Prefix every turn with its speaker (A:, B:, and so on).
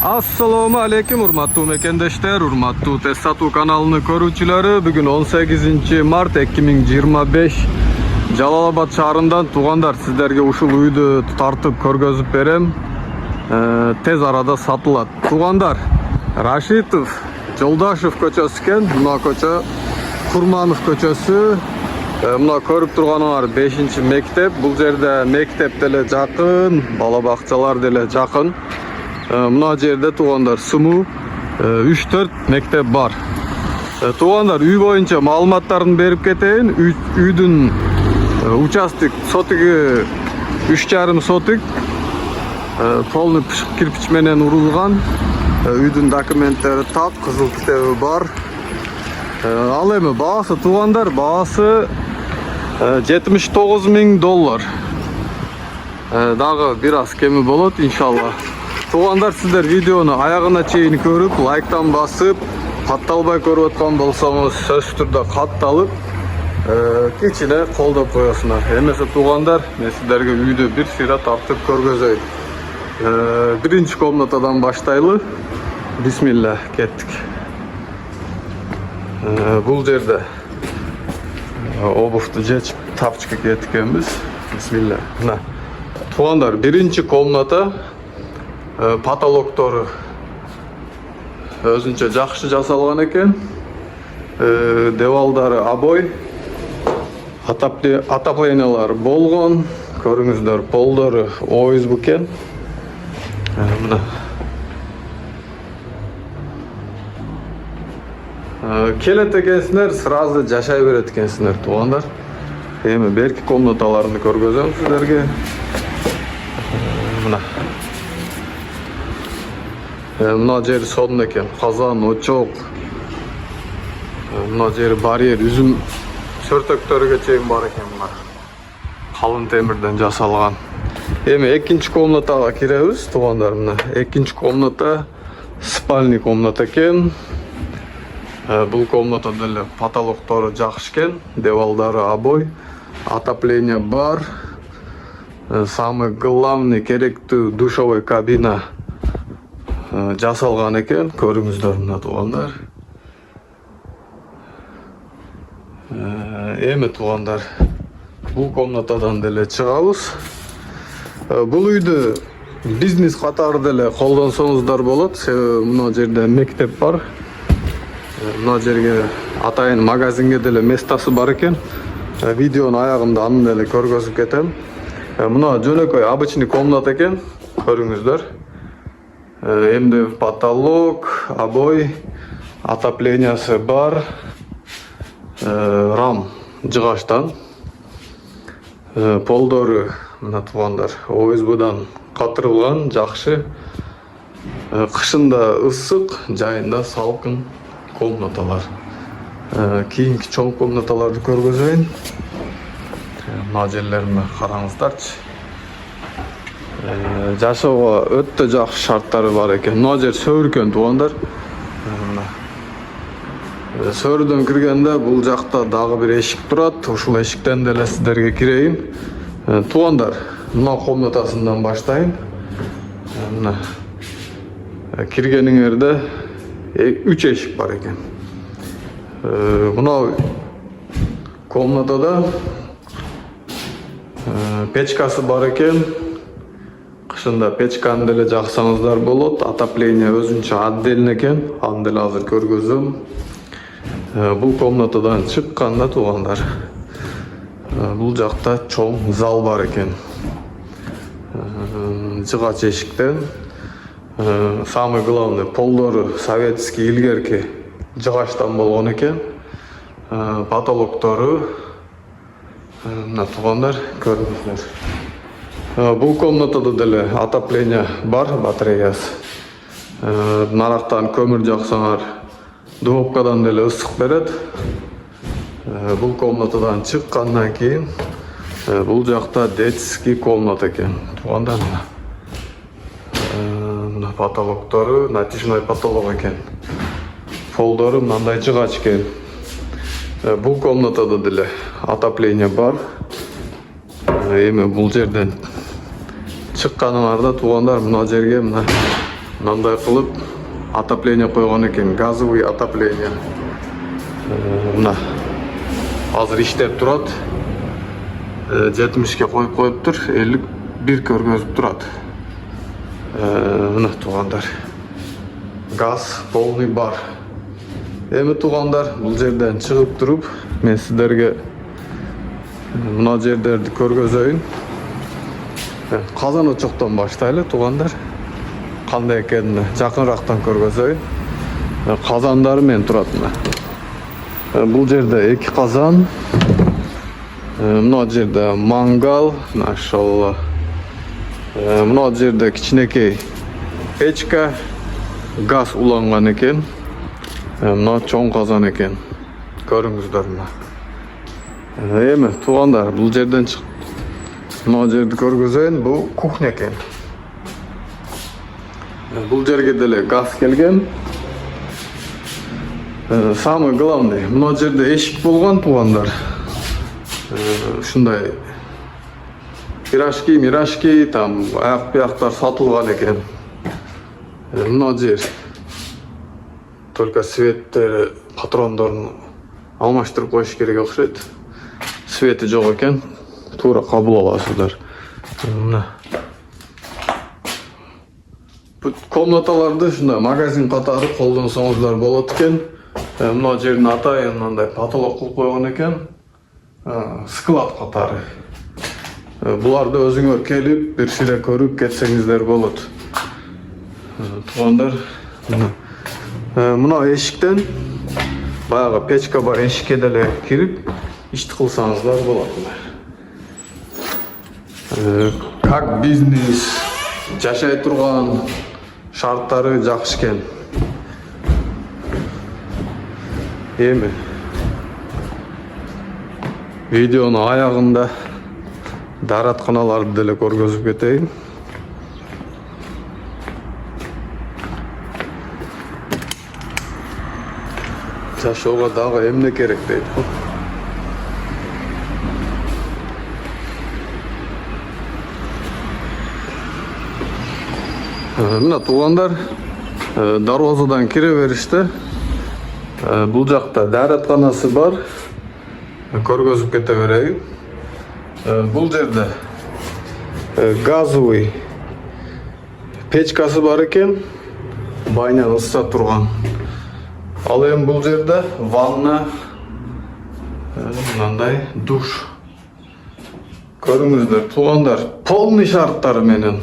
A: Assalomu alaykum hurmatli mekendeshler, hurmatli test satuv kanalini ko'ruvchilari. Bugun 18 mart 2025 Jalolobod shahridan tug'anlar sizlarga ushul uyni tartib ko'rgazib berem. Tez arada satıladi. Tug'anlar Rashidov, Joldashev ko'chasi ekan. Buna ko'cha Qurmanov ko'chasi. Buna ko'rib turganingiz 5-mektep. Bu yerda mektep dele yaqin, bala baqchalar dele yaqin. Buna yerde tug'anlar sumu 3-4 mektep var. Tug'anlar uy boyunca ma'lumotlarni berib ketayin. Uydun uchastik sotigi 3,5 sotik. Polni pishiq kirpich menen urilgan. Uydun dokumentlari tak, qizil kitobi var. Al emi bahası tug'anlar, bahası $79,000. Dağı biraz kemi bo'ladi inşallah. Tug'anlar sizler videonu ayağına çeyin görüp, like'tan basıp, kattalbay görüp atkan bolsanız söz turda kattalып, keçine qoldap koyasınlar. Emese tug'anlar, men sizlerge uydu bir sira tartib körgözeyim. Birinci komnatadan başlaylı. Bismillah, kettik. Bul yerde obuftu jeç tapçıkı kettikemiz. Bismillah. Tug'anlar birinci komnata patologtoru özünçe жақсы жасалган экен. Devaldары aboy, ataplayналар болгон. Көрүңүздөр, полдору ойыз букен. Мына келет экенсиңер, сразу жашай берет экенсиңер туугандар. Эми берки комнаталарını көргөзөм силерге. Мына Mına jeri sonun eкен, kazan, oçok. Mına jeri barrier, üzüm sörtöktörüge çeyin бар eкен bunlar. Kalın temirden jasalgan. Эми экинчи комнатага киребиz, туугандар. Мына экинчи комната спальный комната экен. Бул комната деле потолоктору жакшы экен, девалдары обой, отопление бар. Самый главный керектүү душевой кабина жасалган экен, көрүңүздөр мына туугандар. Эми туугандар, бул комнатадан деле чыгабыз. Бул үйдү бизнес катары деле колдонсоңуздар болот. Себеби мына жерде мектеп бар. Мына жерге атайын магазинге деле местасы бар экен. Видеонун аягында аны деле көргөзүп кетем. Мына жөнөкөй обычный комната экен, көрүңүздөр. Эмде потолок, обой, отоплениясы бар, рам жыгаштан, полдору мына туугандар ОСБдан катырылган, жакшы. Кышында ысык, жайында салкын комнаталар. Кийинки чоң комнаталарды көргөзөйүн. Мына жерлерине караңыздарчы. Жашоого өтө жакшы шарттары бар экен. Мына жер сөр экен туугандар. Сөрдөн киргенде бул жакта дагы бир эшик турат. Ушул эшиктен деле сиздерге кирейин. Туугандар, мына комнатасынан баштайын. Мына киргениңерде 3 эшик бар экен. Мына комнатада печкасы бар экен. Кышында печканы деле жаксаңыздар болот. Отопление өзүнчө отдельно экен. Аны деле азыр көргөзөм. Бул комнатадан чыкканда туугандар, бул жакта чоң зал бар экен. Жыгач эшиктен самый главный полдору советский илгерки жыгаштан болгон экен. Потолоктору мына туугандар көрүңүздөр. Бул комнатада деле отопление бар, батареясы. Нарактан көмүр жаксаңар, духовкадан деле ысык берет. Бул комнатадан чыккандан кийин бул жакта детский комната экен. Туугандар мына потолоктору натяжной потолок экен. Полдору мындай жыгач экен. Бул комнатада деле отопление бар. Эми бул жерден чыкканыңарда туугандар мына жерге мына мындай кылып отопление койгон экен, газовый отопление. Мына азыр иштеп турат. 70ке коюп коюптур, 51 көргөзүп турат. Мына туугандар. Газ полный бар. Эми туугандар, бул жерден чыгып туруп, мен сиздерге мына жерлерди көргөзөйүн. Казан очоктон баштайлы туугандар. Кандай экенин жакынырактан көргөзөйүн. Казандары мен турат мына. Бул жерде 2 казан. Мына жерде мангал, машалла. Мына жерде кичинекей печка, газ уланган экен. Мына чоң казан экен. Көрүңүздөр мына. Эми туугандар, бул жерден чыгып мына жерди көргөзөйүн. Бул кухня экен. Бул жерге деле газ келген. Самый главный, мына жерде эшик болгон туугандар. Ушундай пирожки, там аяк-бияктар сатылган экен. Мына жер только светтери, патрондорун алмаштырып коюш керек окшойт. Свети жок экен. Туура кабыл аласыздар. Мына комнаталарды ушундай магазин катары колдонсоңуздар болот экен. Мына жердин атайын мындай потолок кылып койгон экен. Склад катары. Буларды өзүңөр келип, бир шире көрүп кетсеңиздер болот. Туугандар, мына эшиктен баягы печка бар эшикке деле кирип, ишти кылсаңыздар болот. Как бизнес жашай турган шарттары жакшы экен. Эми видеонун аягында дааратканаларды деле көргөзүп кетейин. Жашоого дагы эмне керек дейт. Мына туугандар, дарбазадан кире бериште бул жакта дааратканасы бар. Көргөзүп кете берейин. Бул жерде газовый печкасы бар экен, байнаны ысыта турган. Ал эми бул жерде ванна, мындай душ. Көрүңүздөр туугандар, полный шарттары менен